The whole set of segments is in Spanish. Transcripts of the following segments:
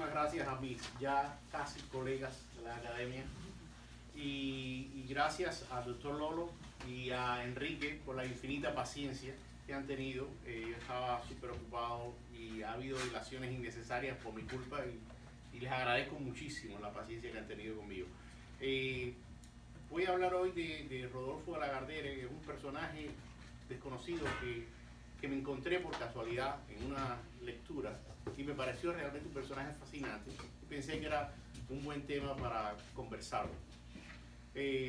muchísimas gracias a mis ya casi colegas de la academia y gracias al doctor Lolo y a Enrique por la infinita paciencia que han tenido. Yo estaba súper ocupado y ha habido dilaciones innecesarias por mi culpa y les agradezco muchísimo la paciencia que han tenido conmigo. Voy a hablar hoy de Rodolfo de la Gardère, un personaje desconocido que me encontré por casualidad en una lectura y me pareció realmente un personaje fascinante y pensé que era un buen tema para conversarlo.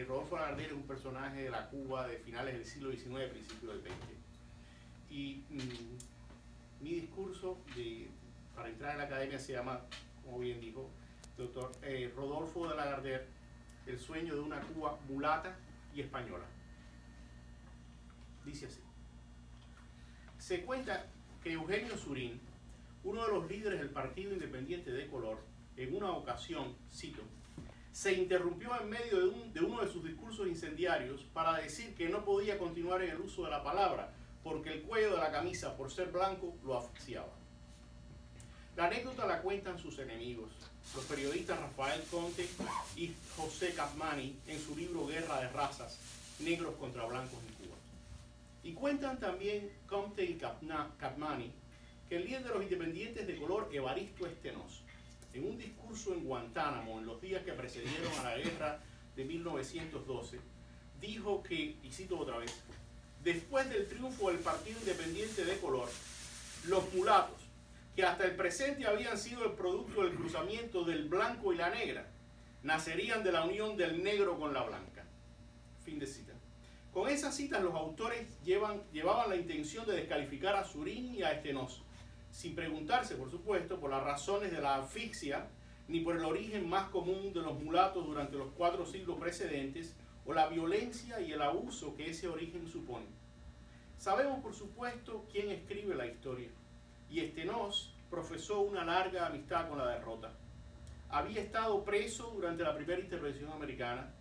Rodolfo de la Gardère es un personaje de la Cuba de finales del siglo XIX, principios del XX. Y mi discurso para entrar en la academia se llama, como bien dijo doctor, Rodolfo de la Gardère, el sueño de una Cuba mulata y española. Dice así. Se cuenta que Eugenio Surín, uno de los líderes del Partido Independiente de Color, en una ocasión, cito, se interrumpió en medio de uno de sus discursos incendiarios para decir que no podía continuar en el uso de la palabra porque el cuello de la camisa, por ser blanco, lo asfixiaba. La anécdota la cuentan sus enemigos, los periodistas Rafael Conte y José Capmany, en su libro Guerra de Razas, Negros contra Blancos en Cuba. Y cuentan también Conte y Capmany que el líder de los independientes de color, Evaristo Stenós, en un discurso en Guantánamo en los días que precedieron a la guerra de 1912, dijo que, y cito otra vez, después del triunfo del Partido Independiente de Color, los mulatos, que hasta el presente habían sido el producto del cruzamiento del blanco y la negra, nacerían de la unión del negro con la blanca. Fin de cita. Con esas citas los autores llevaban la intención de descalificar a Surín y a Stenós, sin preguntarse, por supuesto, por las razones de la asfixia, ni por el origen más común de los mulatos durante los 4 siglos precedentes, o la violencia y el abuso que ese origen supone. Sabemos, por supuesto, quién escribe la historia, y Stenós profesó una larga amistad con la derrota. Había estado preso durante la primera intervención americana,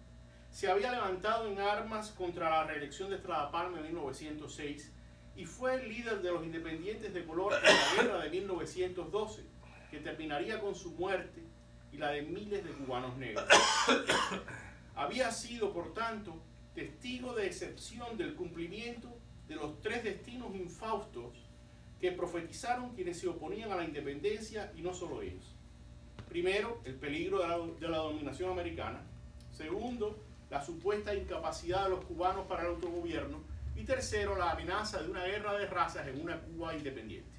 se había levantado en armas contra la reelección de Estrada Palma en 1906 y fue el líder de los independientes de color en la guerra de 1912, que terminaría con su muerte y la de miles de cubanos negros. Había sido, por tanto, testigo de excepción del cumplimiento de los 3 destinos infaustos que profetizaron quienes se oponían a la independencia y no solo ellos. Primero, el peligro de la dominación americana. Segundo, la supuesta incapacidad de los cubanos para el autogobierno. Y tercero, la amenaza de una guerra de razas en una Cuba independiente.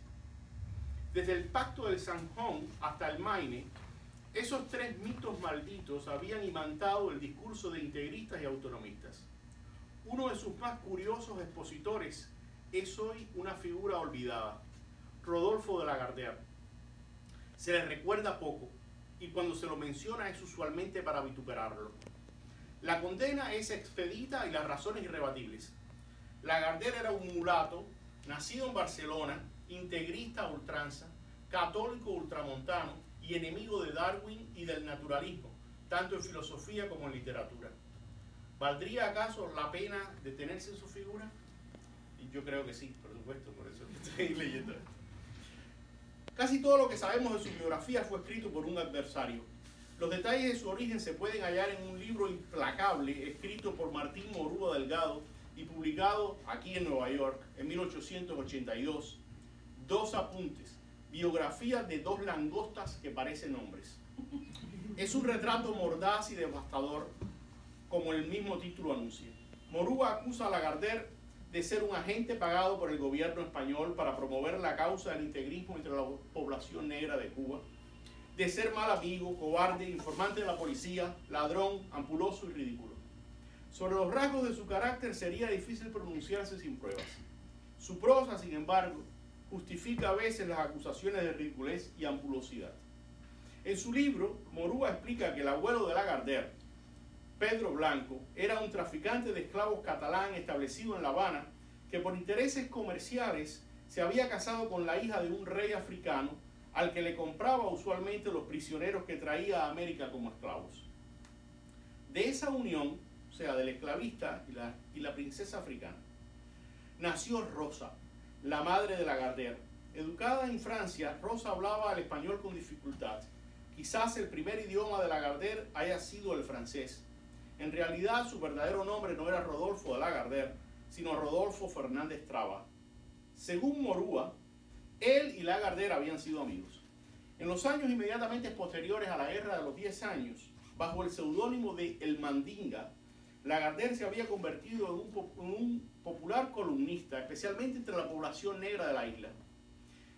Desde el Pacto del Zanjón hasta el Maine, esos 3 mitos malditos habían imantado el discurso de integristas y autonomistas. Uno de sus más curiosos expositores es hoy una figura olvidada, Rodolfo de la Gardère. Se le recuerda poco y cuando se lo menciona es usualmente para vituperarlo. La condena es expedita y las razones irrebatibles. La Gardère era un mulato, nacido en Barcelona, integrista a ultranza, católico ultramontano y enemigo de Darwin y del naturalismo, tanto en filosofía como en literatura. ¿Valdría acaso la pena detenerse en su figura? Y yo creo que sí, por supuesto, por eso estoy leyendo esto. Casi todo lo que sabemos de su biografía fue escrito por un adversario. Los detalles de su origen se pueden hallar en un libro implacable escrito por Martín Morúa Delgado y publicado aquí en Nueva York en 1882. 2 apuntes, biografía de 2 langostas que parecen hombres. Es un retrato mordaz y devastador, como el mismo título anuncia. Morúa acusa a la Gardère de ser un agente pagado por el gobierno español para promover la causa del integrismo entre la población negra de Cuba, de ser mal amigo, cobarde, informante de la policía, ladrón, ampuloso y ridículo. Sobre los rasgos de su carácter sería difícil pronunciarse sin pruebas. Su prosa, sin embargo, justifica a veces las acusaciones de ridiculez y ampulosidad. En su libro, Morúa explica que el abuelo de la Gardère, Pedro Blanco, era un traficante de esclavos catalán establecido en La Habana que por intereses comerciales se había casado con la hija de un rey africano al que le compraba usualmente los prisioneros que traía a América como esclavos. De esa unión, o sea, del esclavista y la princesa africana, nació Rosa, la madre de la Gardère. Educada en Francia, Rosa hablaba el español con dificultad Quizás el primer idioma de Lagardère haya sido el francés. En realidad, su verdadero nombre no era Rodolfo de Lagardère, sino Rodolfo Fernández Traba. Según Morúa, él y Lagardère habían sido amigos. En los años inmediatamente posteriores a la Guerra de los 10 años, bajo el seudónimo de El Mandinga, Lagardère se había convertido en un popular columnista, especialmente entre la población negra de la isla.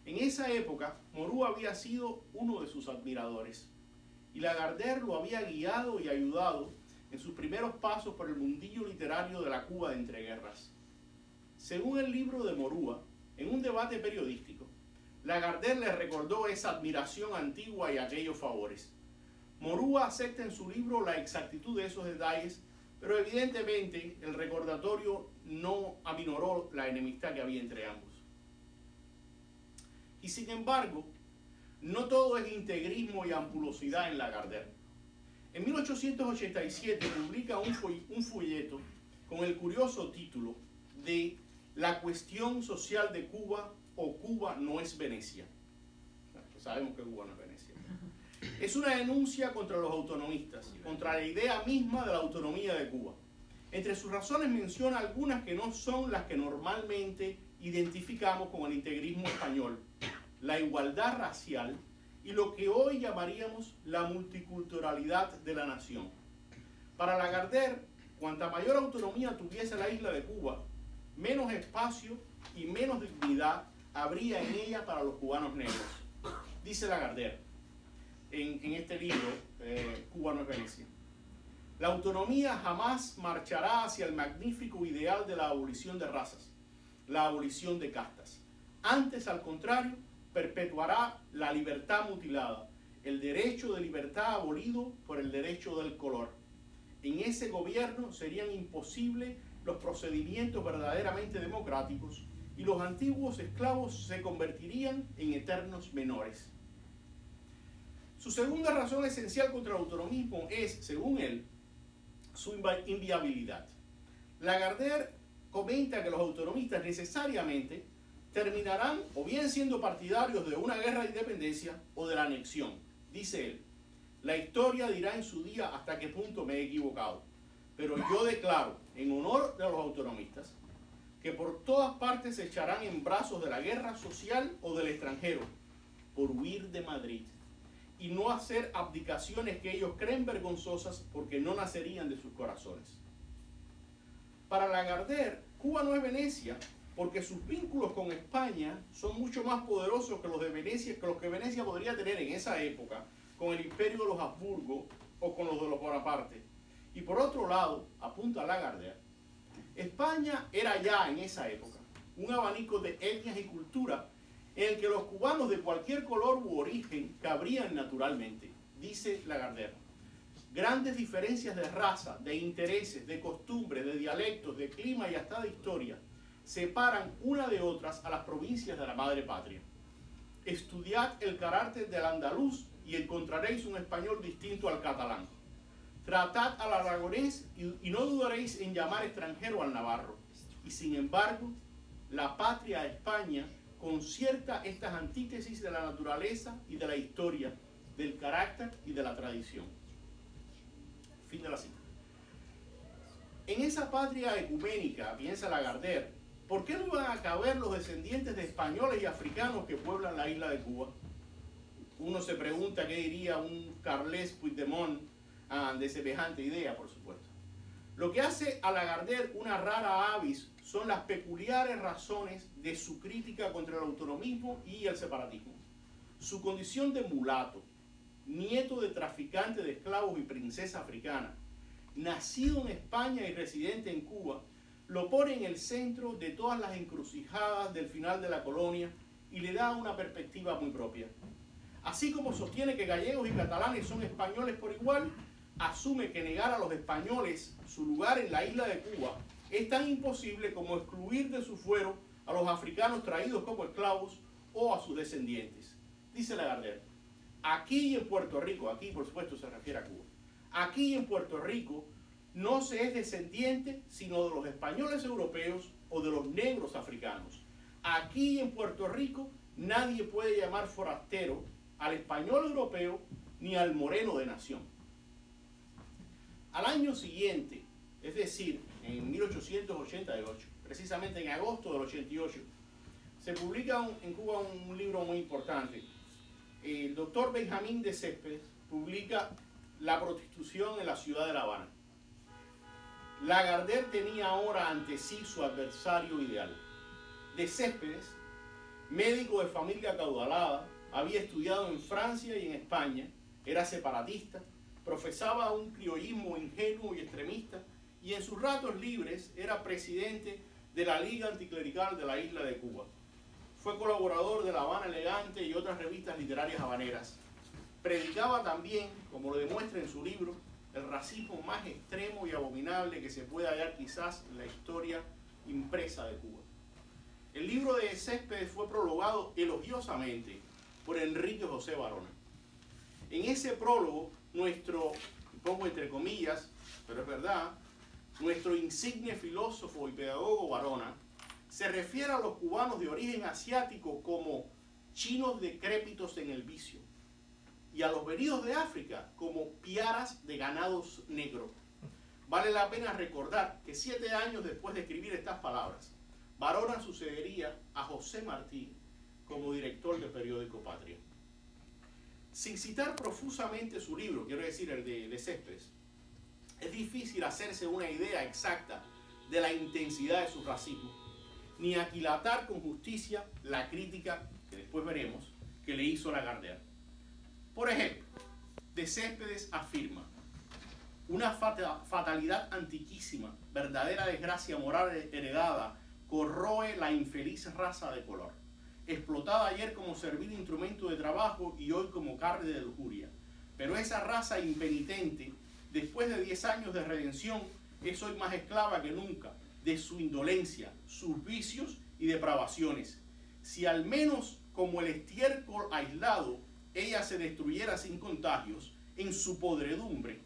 En esa época, Morúa había sido uno de sus admiradores, y Lagardère lo había guiado y ayudado en sus primeros pasos por el mundillo literario de la Cuba de entreguerras. Según el libro de Morúa, en un debate periodístico, Lagardère le recordó esa admiración antigua y aquellos favores. Morúa acepta en su libro la exactitud de esos detalles, pero evidentemente el recordatorio no aminoró la enemistad que había entre ambos. Y sin embargo, no todo es integrismo y ampulosidad en Lagardère. En 1887 publica un folleto con el curioso título de La cuestión social de Cuba o Cuba no es Venecia. Sabemos que Cuba no es Venecia. Es una denuncia contra los autonomistas, contra la idea misma de la autonomía de Cuba. Entre sus razones menciona algunas que no son las que normalmente identificamos con el integrismo español: la igualdad racial y lo que hoy llamaríamos la multiculturalidad de la nación. Para Lagardère, cuanta mayor autonomía tuviese la isla de Cuba, menos espacio y menos dignidad habría en ella para los cubanos negros. Dice Lagardère en este libro, Cuba no es Venecia: la autonomía jamás marchará hacia el magnífico ideal de la abolición de razas, la abolición de castas. Antes, al contrario, perpetuará la libertad mutilada, el derecho de libertad abolido por el derecho del color. En ese gobierno serían imposibles los procedimientos verdaderamente democráticos y los antiguos esclavos se convertirían en eternos menores. Su segunda razón esencial contra el autonomismo es, según él, su inviabilidad. Lagardère comenta que los autonomistas necesariamente terminarán o bien siendo partidarios de una guerra de independencia o de la anexión. Dice él: la historia dirá en su día hasta qué punto me he equivocado, pero yo declaro, en honor de los autonomistas, que por todas partes se echarán en brazos de la guerra social o del extranjero por huir de Madrid y no hacer abdicaciones que ellos creen vergonzosas porque no nacerían de sus corazones. Para Lagardère, Cuba no es Venecia porque sus vínculos con España son mucho más poderosos que los de Venecia, que los que Venecia podría tener en esa época con el imperio de los Habsburgo o con los de los Bonaparte. Y por otro lado, apunta Lagardère, España era ya en esa época un abanico de etnias y culturas en el que los cubanos de cualquier color u origen cabrían naturalmente. Dice Lagardère: grandes diferencias de raza, de intereses, de costumbres, de dialectos, de clima y hasta de historia separan una de otras a las provincias de la madre patria. Estudiad el carácter del andaluz y encontraréis un español distinto al catalán. Tratad al aragonés y no dudaréis en llamar extranjero al navarro. Y sin embargo, la patria España concierta estas antítesis de la naturaleza y de la historia, del carácter y de la tradición. Fin de la cita. En esa patria ecuménica, piensa Lagardère, ¿por qué no iban a caber los descendientes de españoles y africanos que pueblan la isla de Cuba? Uno se pregunta qué diría un Carles Puigdemont de semejante idea, por supuesto. Lo que hace a Lagardère una rara avis son las peculiares razones de su crítica contra el autonomismo y el separatismo. Su condición de mulato, nieto de traficante de esclavos y princesa africana, nacido en España y residente en Cuba, lo pone en el centro de todas las encrucijadas del final de la colonia y le da una perspectiva muy propia. Así como sostiene que gallegos y catalanes son españoles por igual, asume que negar a los españoles su lugar en la isla de Cuba es tan imposible como excluir de su fuero a los africanos traídos como esclavos o a sus descendientes. Dice Lagardère: aquí y en Puerto Rico, aquí por supuesto se refiere a Cuba, aquí en Puerto Rico no se es descendiente sino de los españoles europeos o de los negros africanos. Aquí en Puerto Rico nadie puede llamar forastero al español europeo ni al moreno de nación. Al año siguiente, es decir, en 1888, precisamente en agosto del 88, se publica en Cuba un libro muy importante. El doctor Benjamín de Céspedes publica La prostitución en la ciudad de La Habana. Lagardère tenía ahora ante sí su adversario ideal. De Céspedes, médico de familia acaudalada, había estudiado en Francia y en España, era separatista, profesaba un criollismo ingenuo y extremista, y en sus ratos libres era presidente de la Liga Anticlerical de la isla de Cuba. Fue colaborador de La Habana Elegante y otras revistas literarias habaneras. Predicaba también, como lo demuestra en su libro, el racismo más extremo y abominable que se puede hallar quizás en la historia impresa de Cuba. El libro de Céspedes fue prologado elogiosamente por Enrique José Varona. En ese prólogo, nuestro, pongo entre comillas, pero es verdad, nuestro insigne filósofo y pedagogo Varona se refiere a los cubanos de origen asiático como chinos decrépitos en el vicio y a los venidos de África como piaras de ganados negros. Vale la pena recordar que 7 años después de escribir estas palabras, Varona sucedería a José Martí como director del periódico Patria. Sin citar profusamente su libro, quiero decir el de Céspedes, es difícil hacerse una idea exacta de la intensidad de su racismo, ni aquilatar con justicia la crítica, que después veremos, que le hizo Lagardère. Por ejemplo, de Céspedes afirma: una fatalidad antiquísima, verdadera desgracia moral heredada, corroe la infeliz raza de color, explotada ayer como servil instrumento de trabajo y hoy como carne de lujuria. Pero esa raza impenitente, después de 10 años de redención, es hoy más esclava que nunca de su indolencia, sus vicios y depravaciones. Si al menos como el estiércol aislado, ella se destruyera sin contagios en su podredumbre,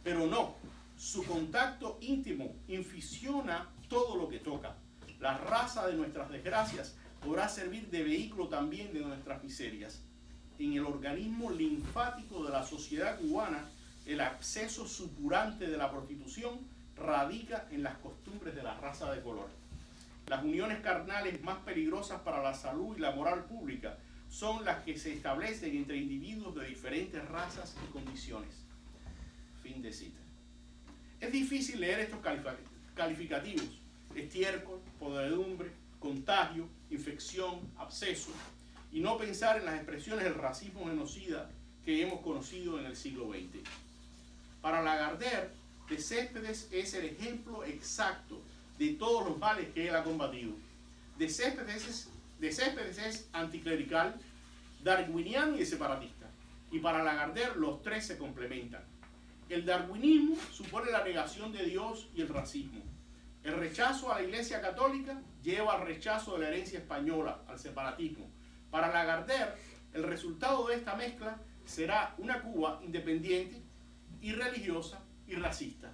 pero no, su contacto íntimo infusiona todo lo que toca. La raza de nuestras desgracias podrá servir de vehículo también de nuestras miserias. En el organismo linfático de la sociedad cubana, el acceso supurante de la prostitución radica en las costumbres de la raza de color. Las uniones carnales más peligrosas para la salud y la moral pública son las que se establecen entre individuos de diferentes razas y condiciones. Fin de cita. Es difícil leer estos calificativos: estiércol, podredumbre, contagio, infección, absceso, y no pensar en las expresiones del racismo genocida que hemos conocido en el siglo XX. Para Lagardère, de Céspedes es el ejemplo exacto de todos los males que él ha combatido. De Céspedes es anticlerical, darwiniano y separatista. Y para Lagardère los tres se complementan. El darwinismo supone la negación de Dios y el racismo. El rechazo a la Iglesia Católica lleva al rechazo de la herencia española, al separatismo. Para Lagardère, el resultado de esta mezcla será una Cuba independiente, irreligiosa y racista.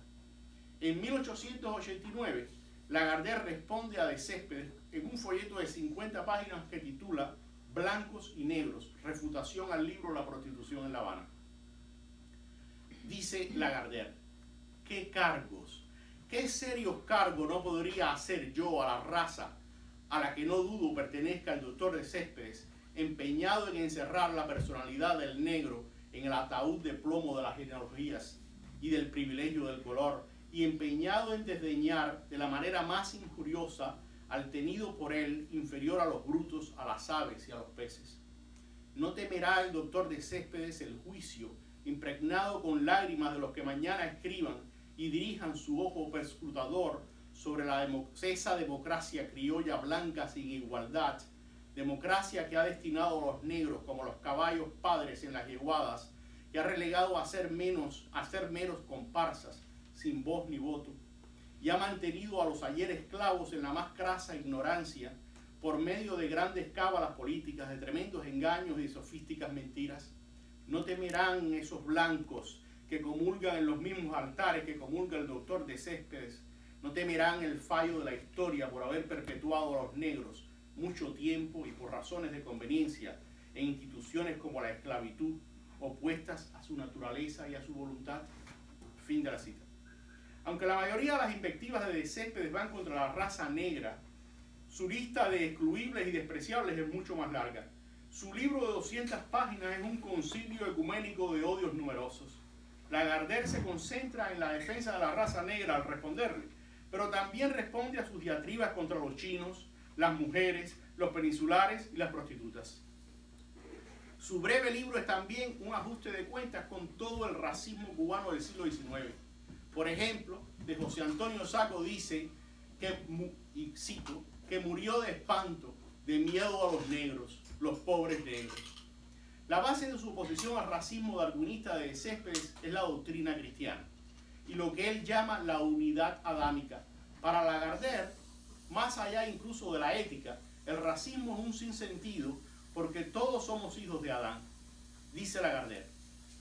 En 1889, Lagardère responde a de Céspedes en un folleto de 50 páginas que titula Blancos y Negros, refutación al libro La prostitución en La Habana. Dice Lagardère: ¿qué cargos, qué serios cargos no podría hacer yo a la raza a la que no dudo pertenezca el doctor de Céspedes, empeñado en encerrar la personalidad del negro en el ataúd de plomo de las genealogías y del privilegio del color, y empeñado en desdeñar de la manera más injuriosa al tenido por él inferior a los brutos, a las aves y a los peces? No temerá el doctor de Céspedes el juicio, impregnado con lágrimas de los que mañana escriban y dirijan su ojo perscrutador sobre esa democracia criolla blanca sin igualdad, democracia que ha destinado a los negros como los caballos padres en las yeguadas, que ha relegado a ser menos comparsas, sin voz ni voto, y ha mantenido a los ayer esclavos en la más crasa ignorancia por medio de grandes cábalas políticas, de tremendos engaños y sofísticas mentiras. No temerán esos blancos que comulgan en los mismos altares que comulga el doctor de Céspedes. No temerán el fallo de la historia por haber perpetuado a los negros mucho tiempo y por razones de conveniencia en instituciones como la esclavitud, opuestas a su naturaleza y a su voluntad. Fin de la cita. Aunque la mayoría de las invectivas de Céspedes van contra la raza negra, su lista de excluibles y despreciables es mucho más larga. Su libro de 200 páginas es un concilio ecuménico de odios numerosos. Lagardère se concentra en la defensa de la raza negra al responderle, pero también responde a sus diatribas contra los chinos, las mujeres, los peninsulares y las prostitutas. Su breve libro es también un ajuste de cuentas con todo el racismo cubano del siglo XIX. Por ejemplo, de José Antonio Saco dice que, y cito, que murió de espanto, de miedo a los negros, los pobres negros. La base de su oposición al racismo darwinista de Céspedes es la doctrina cristiana y lo que él llama la unidad adámica. Para Lagardère, más allá incluso de la ética, el racismo es un sinsentido porque todos somos hijos de Adán. Dice Lagardère,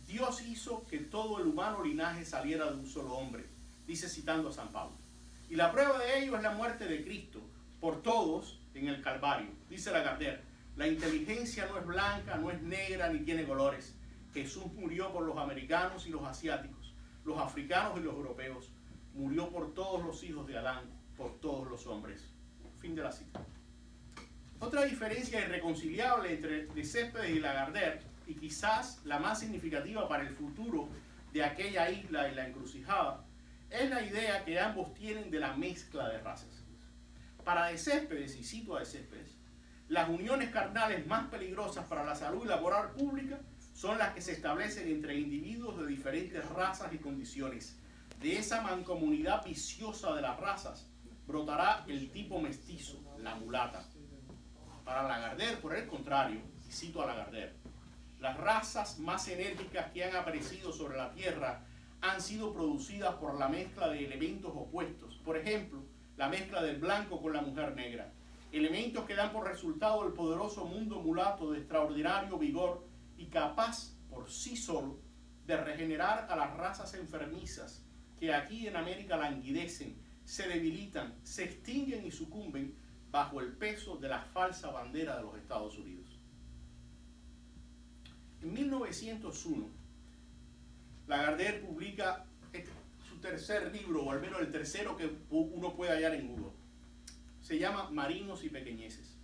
Dios hizo que todo el humano linaje saliera de un solo hombre, dice citando a San Pablo. Y la prueba de ello es la muerte de Cristo por todos en el Calvario. Dice Lagardère, la inteligencia no es blanca, no es negra, ni tiene colores. Jesús murió por los americanos y los asiáticos, los africanos y los europeos. Murió por todos los hijos de Adán, por todos los hombres. Fin de la cita. Otra diferencia irreconciliable entre de Céspedes y Lagardère, y quizás la más significativa para el futuro de aquella isla y la encrucijada, es la idea que ambos tienen de la mezcla de razas. Para de Céspedes, y cito a de Céspedes, las uniones carnales más peligrosas para la salud y la moral pública son las que se establecen entre individuos de diferentes razas y condiciones. De esa mancomunidad viciosa de las razas brotará el tipo mestizo, la mulata. Para Lagardère, por el contrario, y cito a Lagardère, las razas más enérgicas que han aparecido sobre la Tierra han sido producidas por la mezcla de elementos opuestos. Por ejemplo, la mezcla del blanco con la mujer negra. Elementos que dan por resultado el poderoso mundo mulato de extraordinario vigor y capaz por sí solo de regenerar a las razas enfermizas que aquí en América languidecen, se debilitan, se extinguen y sucumben bajo el peso de la falsa bandera de los Estados Unidos. En 1901, Lagardère publica su tercer libro, o al menos el tercero que uno puede hallar en Google. Se llama Marinos y Pequeñeces.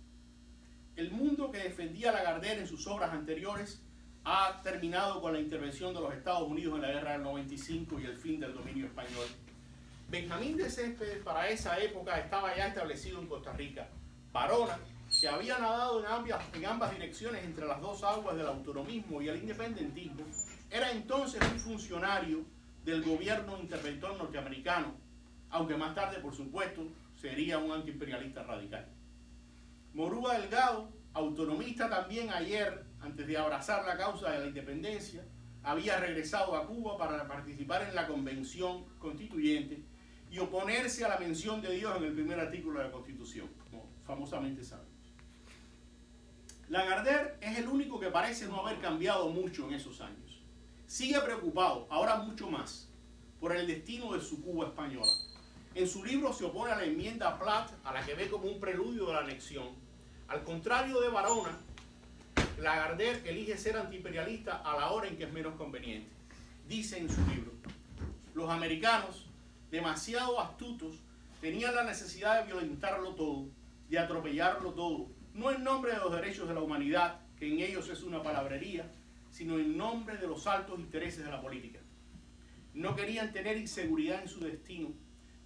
El mundo que defendía Lagardère en sus obras anteriores ha terminado con la intervención de los Estados Unidos en la guerra del 95 y el fin del dominio español. Benjamín de Céspedes para esa época estaba ya establecido en Costa Rica. Barona, que había nadado en ambas direcciones entre las dos aguas del autonomismo y el independentismo, era entonces un funcionario del gobierno interventor norteamericano, aunque más tarde, por supuesto, sería un antiimperialista radical. Morúa Delgado, autonomista también ayer, antes de abrazar la causa de la independencia, había regresado a Cuba para participar en la convención constituyente y oponerse a la mención de Dios en el primer artículo de la Constitución, como famosamente sabemos. Lagardère es el único que parece no haber cambiado mucho en esos años. Sigue preocupado, ahora mucho más, por el destino de su Cuba española. En su libro se opone a la enmienda Platt, a la que ve como un preludio de la anexión. Al contrario de Barona, Lagardère elige ser antiimperialista a la hora en que es menos conveniente. Dice en su libro, los americanos, demasiado astutos, tenían la necesidad de violentarlo todo, de atropellarlo todo, no en nombre de los derechos de la humanidad, que en ellos es una palabrería, sino en nombre de los altos intereses de la política. No querían tener inseguridad en su destino.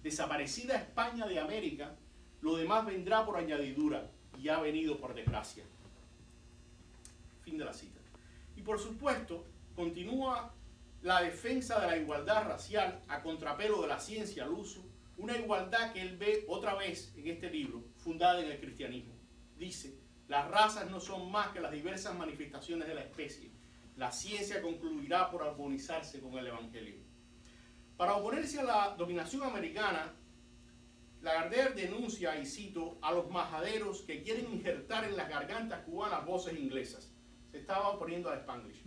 Desaparecida España de América, lo demás vendrá por añadidura, y ha venido por desgracia. Fin de la cita. Y por supuesto, continúa la defensa de la igualdad racial a contrapelo de la ciencia al uso, una igualdad que él ve otra vez en este libro, fundada en el cristianismo. Dice, las razas no son más que las diversas manifestaciones de la especie. La ciencia concluirá por armonizarse con el Evangelio. Para oponerse a la dominación americana, Lagardère denuncia, y cito, a los majaderos que quieren injertar en las gargantas cubanas voces inglesas. Se estaba oponiendo al Spanglish.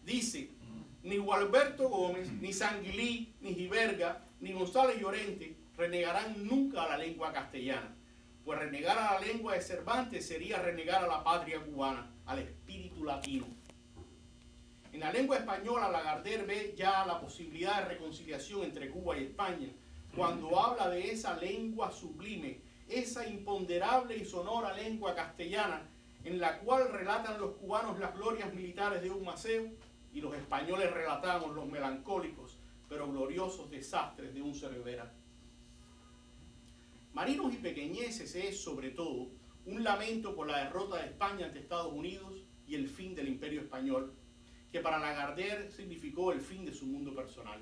Dice, ni Gualberto Gómez, ni Sanguilí, ni Giberga, ni González Llorente renegarán nunca a la lengua castellana, pues renegar a la lengua de Cervantes sería renegar a la patria cubana, al espíritu latino. En la lengua española, Lagardère ve ya la posibilidad de reconciliación entre Cuba y España, cuando habla de esa lengua sublime, esa imponderable y sonora lengua castellana, en la cual relatan los cubanos las glorias militares de un Maceo y los españoles relatamos los melancólicos pero gloriosos desastres de un Cervera. Marinos y Pequeñeces es, sobre todo, un lamento por la derrota de España ante Estados Unidos y el fin del Imperio Español, que para Lagardère significó el fin de su mundo personal.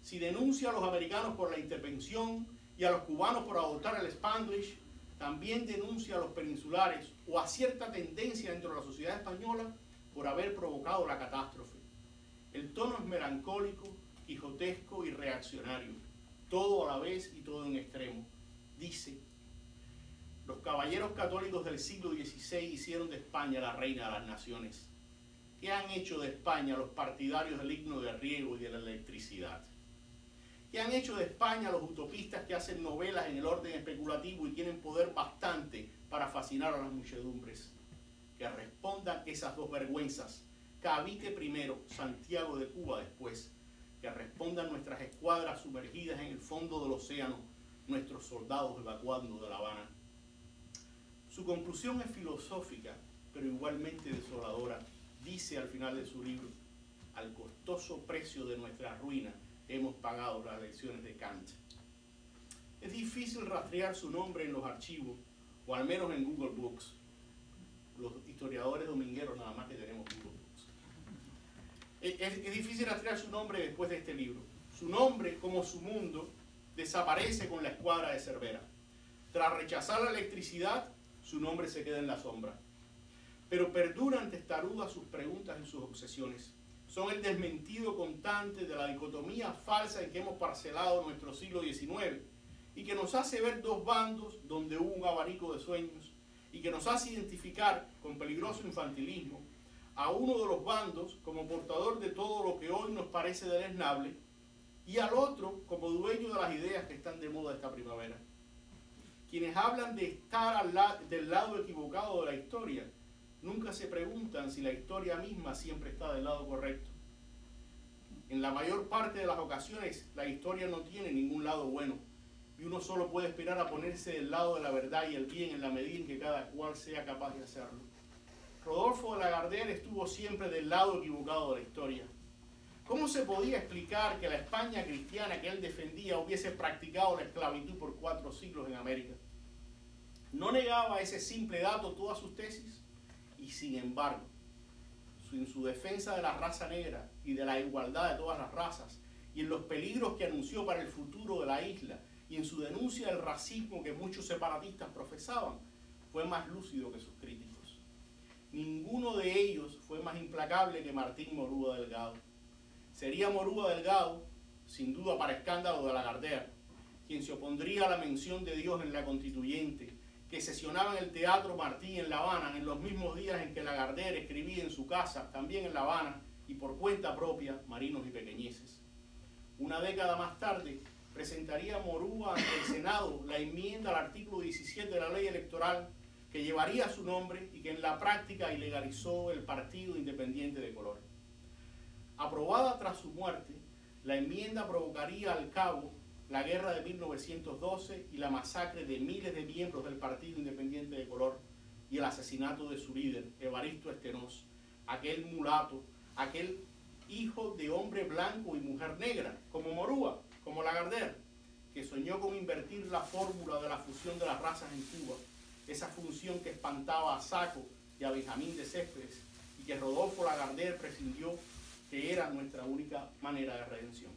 Si denuncia a los americanos por la intervención y a los cubanos por adoptar el Spanglish, también denuncia a los peninsulares o a cierta tendencia dentro de la sociedad española por haber provocado la catástrofe. El tono es melancólico, quijotesco y reaccionario, todo a la vez y todo en extremo. Dice: los caballeros católicos del siglo XVI hicieron de España la reina de las naciones. ¿Qué han hecho de España los partidarios del himno de riego y de la electricidad? ¿Qué han hecho de España los utopistas que hacen novelas en el orden especulativo y tienen poder bastante para fascinar a las muchedumbres? Que respondan esas dos vergüenzas. Cavite primero, Santiago de Cuba después. Que respondan nuestras escuadras sumergidas en el fondo del océano, nuestros soldados evacuando de La Habana. Su conclusión es filosófica, pero igualmente desoladora. Dice al final de su libro: al costoso precio de nuestra ruina hemos pagado las lecciones de Kant. Es difícil rastrear su nombre en los archivos, o al menos en Google Books. Los historiadores domingueros nada más que tenemos Google Books. Es difícil rastrear su nombre después de este libro. Su nombre, como su mundo, desaparece con la escuadra de Cervera. Tras rechazar la electricidad, su nombre se queda en la sombra. Pero perduran testarudas sus preguntas y sus obsesiones. Son el desmentido constante de la dicotomía falsa en que hemos parcelado nuestro siglo XIX y que nos hace ver dos bandos donde hubo un abanico de sueños y que nos hace identificar con peligroso infantilismo a uno de los bandos como portador de todo lo que hoy nos parece deleznable y al otro como dueño de las ideas que están de moda esta primavera. Quienes hablan de estar del lado equivocado de la historia nunca se preguntan si la historia misma siempre está del lado correcto. En la mayor parte de las ocasiones, la historia no tiene ningún lado bueno, y uno solo puede esperar a ponerse del lado de la verdad y el bien en la medida en que cada cual sea capaz de hacerlo. Rodolfo de Lagardère estuvo siempre del lado equivocado de la historia. ¿Cómo se podía explicar que la España cristiana que él defendía hubiese practicado la esclavitud por 4 siglos en América? ¿No negaba ese simple dato todas sus tesis? Y sin embargo, en su defensa de la raza negra y de la igualdad de todas las razas, y en los peligros que anunció para el futuro de la isla, y en su denuncia del racismo que muchos separatistas profesaban, fue más lúcido que sus críticos. Ninguno de ellos fue más implacable que Martín Morúa Delgado. Sería Morúa Delgado, sin duda para escándalo de Lagardère, quien se opondría a la mención de Dios en la Constituyente, que sesionaba en el Teatro Martí en La Habana en los mismos días en que Lagardère escribía en su casa, también en La Habana, y por cuenta propia, Marinos y Pequeñeces. Una década más tarde, presentaría Morúa ante el Senado la enmienda al artículo 17 de la ley electoral que llevaría su nombre y que en la práctica ilegalizó el Partido Independiente de Color. Aprobada tras su muerte, la enmienda provocaría al cabo la guerra de 1912 y la masacre de miles de miembros del Partido Independiente de Color y el asesinato de su líder, Evaristo Stenós, aquel mulato, aquel hijo de hombre blanco y mujer negra, como Morúa, como Lagardère, que soñó con invertir la fórmula de la fusión de las razas en Cuba, esa función que espantaba a Sacco y a Benjamín de Céspedes y que Rodolfo Lagardère prescindió que era nuestra única manera de redención.